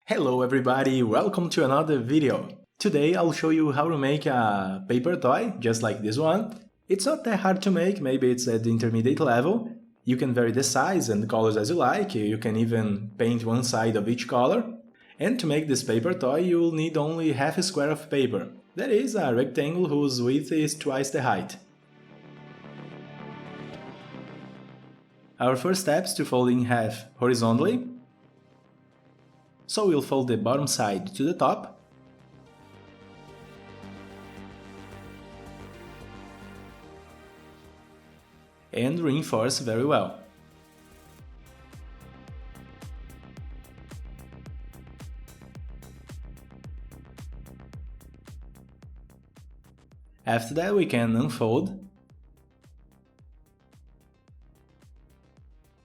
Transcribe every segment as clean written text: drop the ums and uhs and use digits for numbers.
Hello everybody, welcome to another video. Today I'll show you how to make a paper toy, just like this one. It's not that hard to make, maybe it's at the intermediate level. You can vary the size and colors as you like, you can even paint one side of each color. And to make this paper toy you'll need only half a square of paper. That is a rectangle whose width is twice the height. Our first step is to fold in half horizontally. So we'll fold the bottom side to the top. And reinforce very well. After that we can unfold.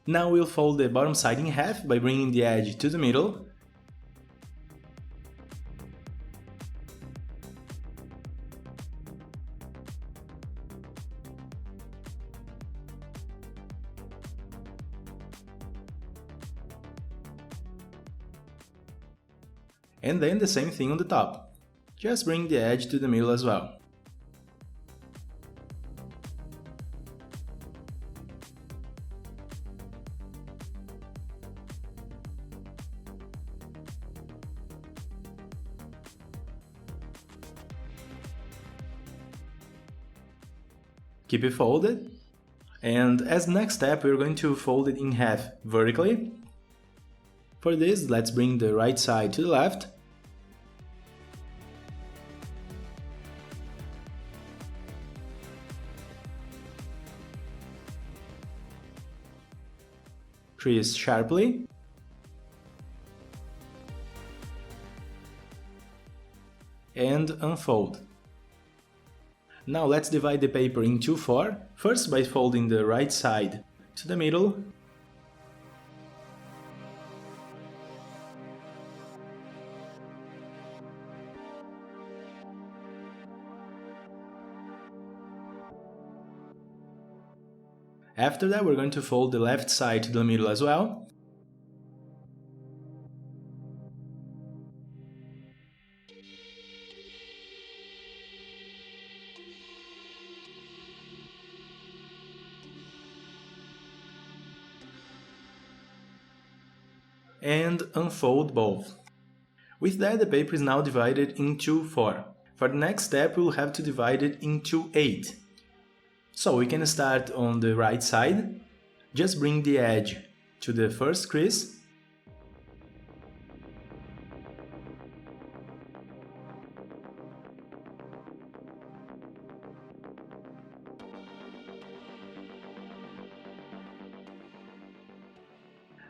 Now we'll fold the bottom side in half by bringing the edge to the middle. And then the same thing on the top. Just bring the edge to the middle as well. Keep it folded. And as next step, we're going to fold it in half vertically. For this, let's bring the right side to the left. Crease sharply. And unfold. Now let's divide the paper into four, first by folding the right side to the middle. After that, we're going to fold the left side to the middle as well. And unfold both. With that, the paper is now divided into 4. For the next step, we'll have to divide it into 8. So we can start on the right side. Just bring the edge to the first crease.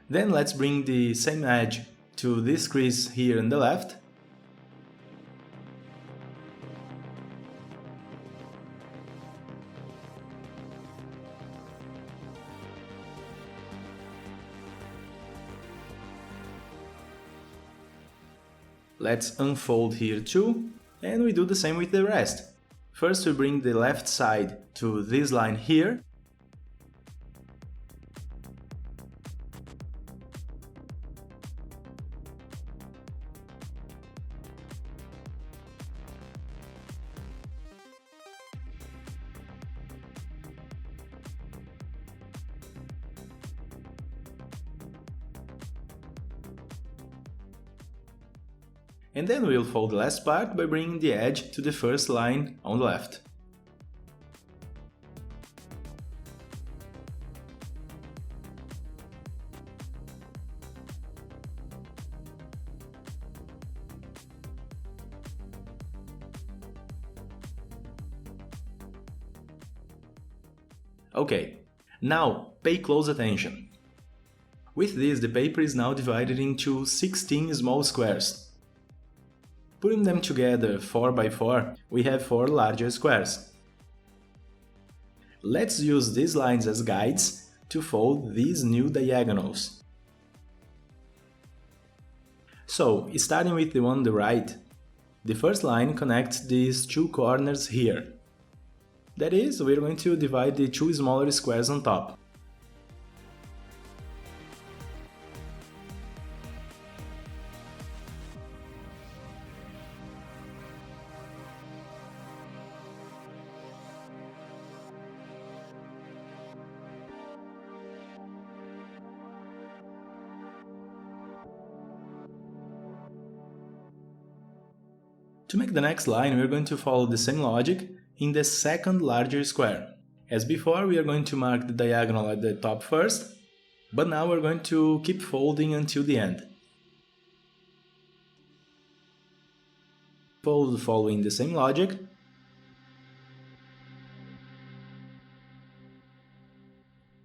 Then let's bring the same edge to this crease here on the left. Let's unfold here too, and we do the same with the rest. First we bring the left side to this line here. And then we'll fold the last part by bringing the edge to the first line on the left. Okay, now pay close attention. With this, the paper is now divided into 16 small squares. Putting them together 4 by 4, we have 4 larger squares. Let's use these lines as guides to fold these new diagonals. So, starting with the one on the right, the first line connects these two corners here. That is, we're going to divide the two smaller squares on top. To make the next line, we are going to follow the same logic in the second larger square. As before, we are going to mark the diagonal at the top first, but now we're going to keep folding until the end. Fold following the same logic.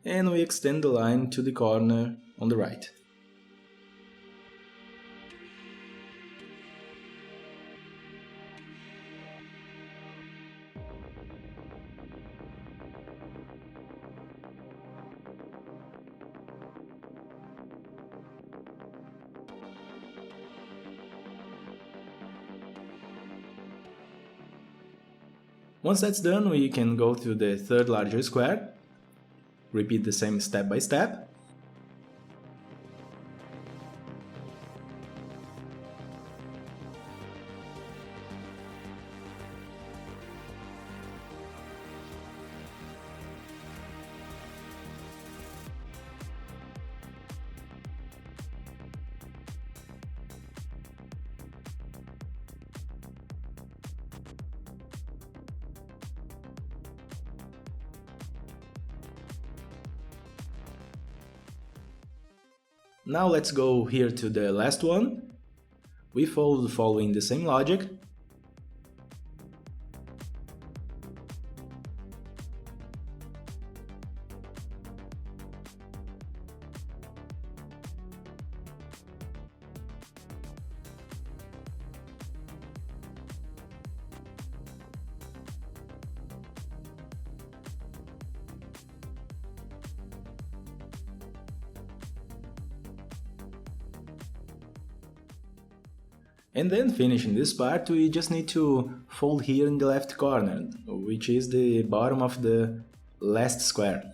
And we extend the line to the corner on the right. Once that's done, we can go to the third larger square, repeat the same step by step. Now let's go here to the last one. We fold following the same logic. And then finishing this part, we just need to fold here in the left corner, which is the bottom of the last square.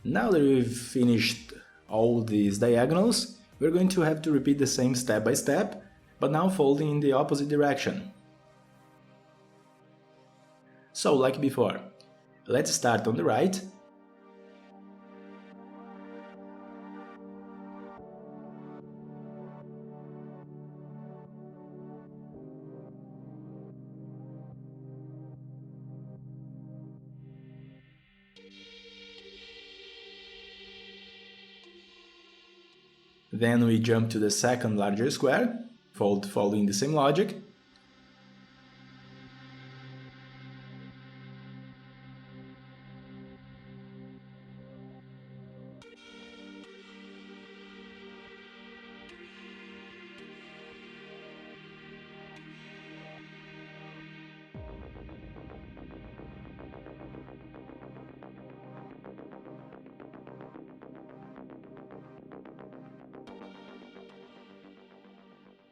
Now that we've finished all these diagonals, we're going to have to repeat the same step by step, but now folding in the opposite direction. So, like before, let's start on the right. Then we jump to the second larger square, fold following the same logic.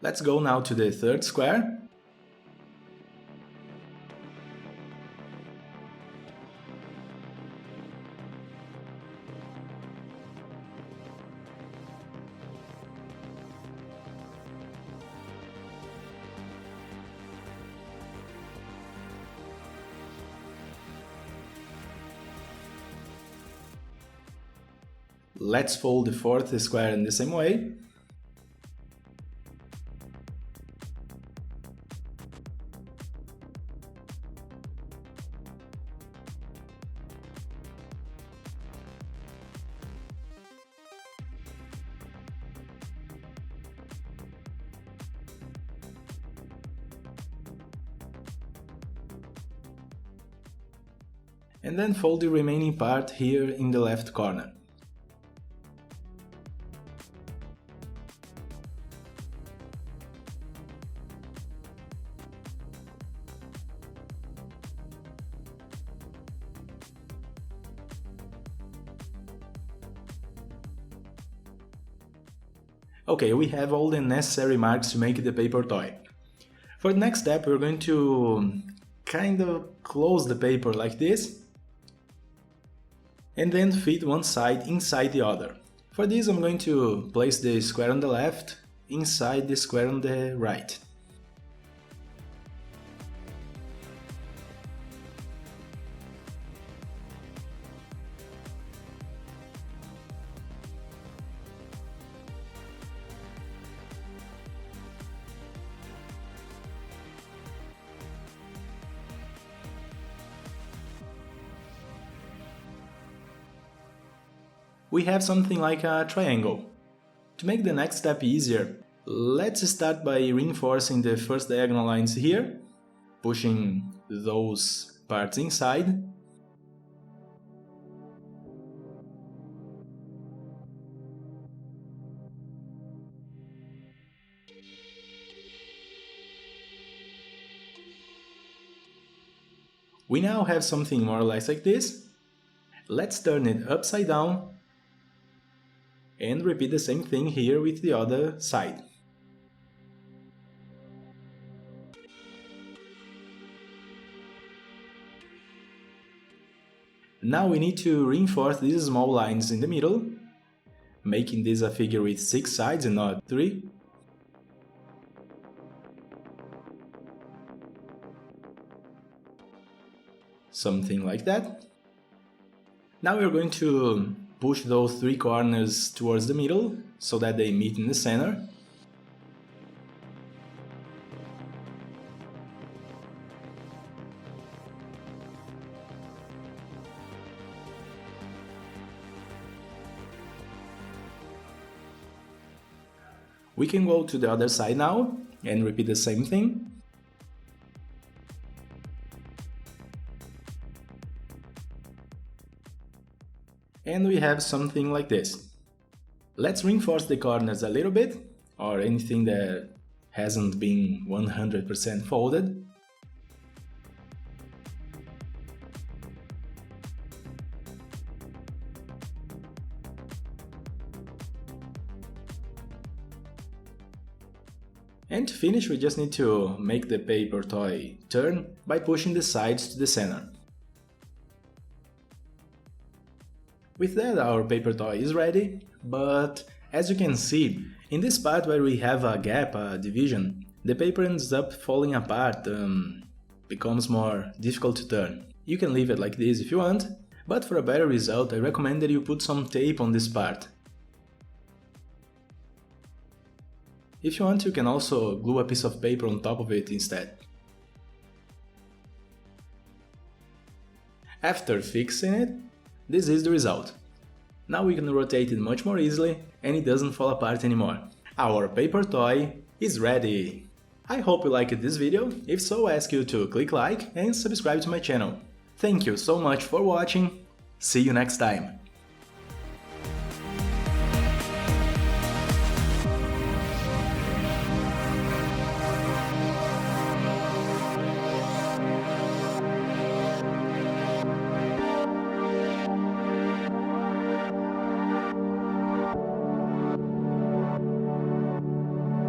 Let's go now to the third square. Let's fold the fourth square in the same way. And then fold the remaining part here in the left corner. Okay, we have all the necessary marks to make the paper toy. For the next step, we're going to kind of close the paper like this. and then fit one side inside the other. For this I'm going to place the square on the left inside the square on the right. We have something like a triangle. To make the next step easier, let's start by reinforcing the first diagonal lines here, pushing those parts inside. We now have something more or less like this. Let's turn it upside down and repeat the same thing here with the other side. Now we need to reinforce these small lines in the middle, making this a figure with 6 sides and not 3. Something like that. Now we're going to push those 3 corners towards the middle, so that they meet in the center. We can go to the other side now and repeat the same thing. And we have something like this. Let's reinforce the corners a little bit, or anything that hasn't been 100% folded. And to finish, we just need to make the paper toy turn by pushing the sides to the center. With that, our paper toy is ready, but as you can see, in this part where we have a gap, a division, the paper ends up falling apart, becomes more difficult to turn. You can leave it like this if you want, but for a better result I recommend that you put some tape on this part. If you want, you can also glue a piece of paper on top of it instead. After fixing it, this is the result. Now we can rotate it much more easily and it doesn't fall apart anymore. Our paper toy is ready! I hope you liked this video. If so, I ask you to click like and subscribe to my channel. Thank you so much for watching. See you next time!